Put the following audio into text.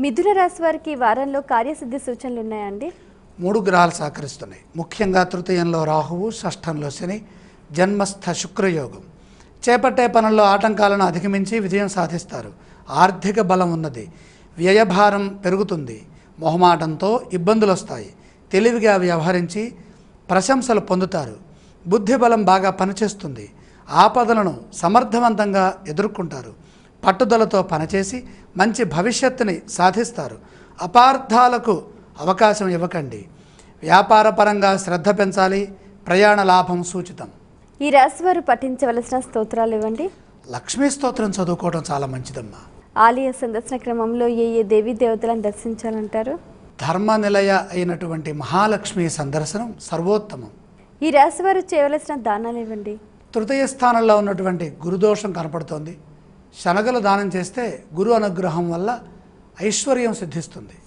మిథున రాశి వారికి వారంలో కార్యసిద్ధి సూచనలు ఉన్నాయండి? 3 గ్రహాలు సహకరిస్తున్నాయి. ముఖ్యంగా తృతీయంలో రాహువు, షష్ఠంలో శని, జన్మస్థ శుక్రయోగం. చేపట్టే పనుల్లో ఆటంకాలను అధిగమించి విజయం సాధిస్తారు. ఆర్థిక బలం ఉన్నది. వ్యయభారం పెరుగుతుంది. మొహమాటంతో ఇబ్బందులు వస్తాయి. తెలివిగా వ్యవహరించి ప్రశంసలు పొందుతారు. బుద్ధి బలం బాగా పనిచేస్తుంది. ఆపదలను సమర్థవంతంగా ఎదుర్కొంటారు. పట్టుదలతో పనిచేసి మంచి భవిష్యత్తుని సాధిస్తారు. అపార్థాలకు అవకాశం ఇవ్వకండి. వ్యాపారపరంగా శ్రద్ధ పెంచాలి. ప్రయాణ లాభం సూచితం. ఈ రాశి వారు పఠించవలసిన స్తోత్రాలు ఇవ్వండి. లక్ష్మీ స్తోత్రం చదువుకోవడం చాలా మంచిదమ్మా. ఆలయ సందర్శన క్రమంలో ఏ దేవీ దేవతలను దర్శించాలంటారు? ధర్మ నిలయ అయినటువంటి మహాలక్ష్మి సందర్శనం సర్వోత్తమం. ఈ రాశి వారు చేయవలసిన దానాలు ఇవ్వండి. తృతీయ స్థానంలో ఉన్నటువంటి గురుదోషం కనపడుతోంది. శనగలు దానం చేస్తే గురు అనుగ్రహం వల్ల ఐశ్వర్యం సిద్ధిస్తుంది.